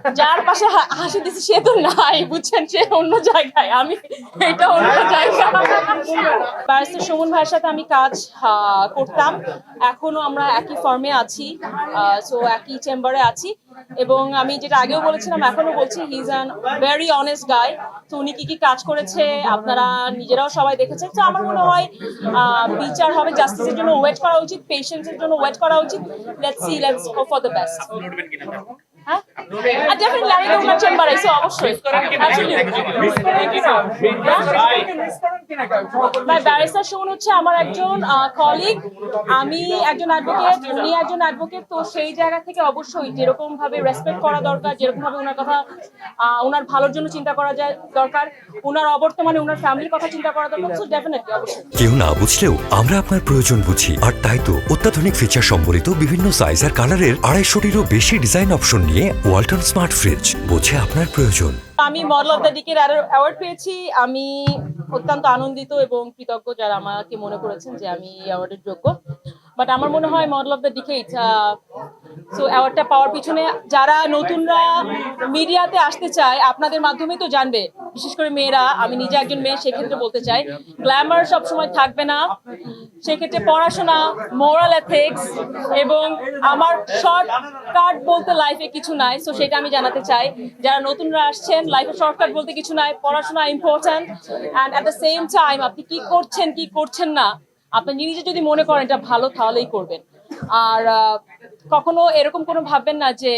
যার পাশে হাসি দিছি সে তো নাই, বুঝছেন, সে অন্য জায়গায়, আমি এটা অন্য জায়গা। ব্যারিস্টার সুমন ভাইয়ের সাথে আমি কাজ করতাম, এখনো আমরা একই ফর্মে আছি, সো একই চেম্বারে আছি। এবং আমি যেটা আগেও বলেছিলাম এখনো বলছি, he is an very honest গাই। তো উনি কি কি কাজ করেছে আপনারা নিজেরাও সবাই দেখেছেন। তো আমার মনে হয় বিচার হবে, জাস্টিসের জন্য ওয়েট করা উচিত, পেশেন্সের জন্য ওয়েট করা উচিত। Let's see, let's hope for the best. হ্যাঁ, ডেফিনেটলি আমি তো ওনার চেম্বারে আছি, অবশ্যই। ভাই, ব্যারিস্টার সুমন হচ্ছে আমার একজন কলিগ, আমি একজন অ্যাডভোকেট, উনি একজন অ্যাডভোকেট। তো সেই জায়গা থেকে অবশ্যই যেরকম ভাবে রেসপেক্ট করা দরকার, যেরকম ভাবে ওনার কথা, ওনার ভালোর জন্য চিন্তা করা যায় দরকার, ওনার অবর্তমানে ওনার ফ্যামিলির কথা চিন্তা করা দরকার। সো ডেফিনেটলি, অবশ্যই। কেউ না বুঝলেও আমরা আপনার প্রয়োজন বুঝি, আর তাই তো অত্যাধুনিক ফিচার সম্বলিত বিভিন্ন সাইজ আর কালারের 250-টিরও বেশি ডিজাইন অপশন নিয়ে ওয়ালটন স্মার্ট ফ্রিজ বোঝে আপনার প্রয়োজন। আমি model of the decade award পেয়েছি, আমি অত্যন্ত আনন্দিত এবং কৃতজ্ঞ যারা আমাকে মনে করেছেন যে আমি এই অ্যাওয়ার্ডের যোগ্য। বাট আমার মনে হয় model of the decade, so অ্যাওয়ার্ডটা পাওয়ার পিছনে যারা নতুনরা মিডিয়াতে আসতে চায় আপনাদের মাধ্যমে তো জানবে, বিশেষ করে মেয়েরা, আমি নিজে একজন মেয়ে, সেক্ষেত্রে বলতে চাই গ্ল্যামার সবসময় থাকবে না, সেক্ষেত্রে পড়াশোনা, মোরাল এথিক্স এবং আমার শর্টকাট বলতে লাইফে কিছু নাই। সো সেটা আমি জানাতে চাই যারা নতুনরা আসছেন, লাইফে শর্টকাট বলতে কিছু নাই, পড়াশোনা important, and at the same time আপনি কি করছেন কি করছেন না, আপনি নিজে যদি মনে করেন এটা ভালো তাহলেই করবেন। আর কখনো এরকম কোনো ভাববেন না যে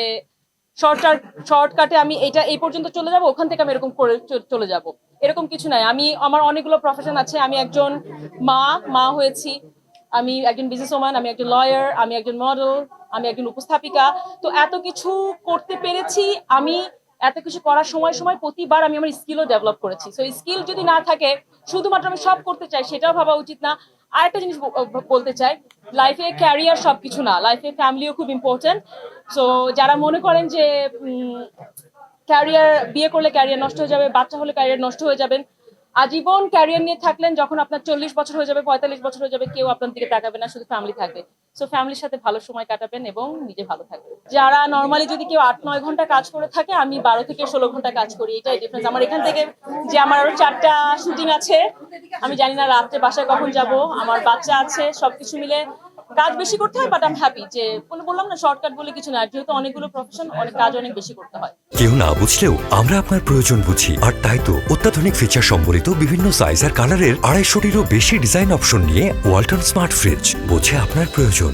শর্টকাটে আমি এটা এই পর্যন্ত চলে যাব, ওখান থেকে আমি এরকম করে চলে যাব, এরকম কিছু নাই। আমার অনেকগুলো প্রফেশন আছে, আমি একজন মা হয়েছি, আমি একজন বিজনেস ওম্যান, আমি একজন লয়ার, আমি একজন মডেল, আমি একজন উপস্থাপিকা। তো এত কিছু করতে পেরেছি আমি, এত কিছু করার সময় প্রতিবার আমি আমার স্কিলও ডেভেলপ করেছি। সো স্কিল যদি না থাকে, শুধুমাত্র আমি সব করতে চাই, সেটাও ভাবা উচিত না। আর একটা জিনিস বলতে চাই, লাইফে ক্যারিয়ার সবকিছু না, লাইফে ফ্যামিলিও খুব ইম্পর্টেন্ট। সো যারা মনে করেন যে ক্যারিয়ার, বিয়ে করলে ক্যারিয়ার নষ্ট হয়ে যাবে, বাচ্চা হলে ক্যারিয়ার নষ্ট হয়ে যাবেন, আজীবন ক্যারিয়ার নিয়ে থাকলেন, যখন আপনার 40 বছর হয়ে যাবে, 45 বছর হয়ে যাবে, কেউ আপনার দিকে তাকাবে না, শুধু ফ্যামিলি থাকবে। সো ফ্যামিলির সাথে ভালো সময় কাটাবেন এবং নিজে ভালো থাকবেন। যারা নর্মালি যদি কেউ 8-9 ঘন্টা কাজ করে থাকে, আমি 12 থেকে 16 ঘন্টা কাজ করি, এটাই ডিফারেন্স। আমার এখান থেকে যে আমার আরো 4টা শুটিং আছে, আমি জানি না রাত্রে বাসায় কখন যাব, আমার বাচ্চা আছে, সবকিছু মিলে কাজ বেশি করতে হয়। বাট আই এম হ্যাপি, যে বললাম না শর্টকাট বলে কিছু না, যেহেতু অনেকগুলো প্রফেশন, অনেক কাজ অনেক বেশি করতে হয়। কেউ না বুঝলেও আমরা আপনার প্রয়োজন বুঝি, আর তাই তো অত্যাধুনিক ফিচার সম্বলিত বিভিন্ন সাইজ আর কালারের 250-টিরও বেশি ডিজাইন অপশন নিয়ে ওয়ালটন স্মার্ট ফ্রিজ বোঝে আপনার প্রয়োজন।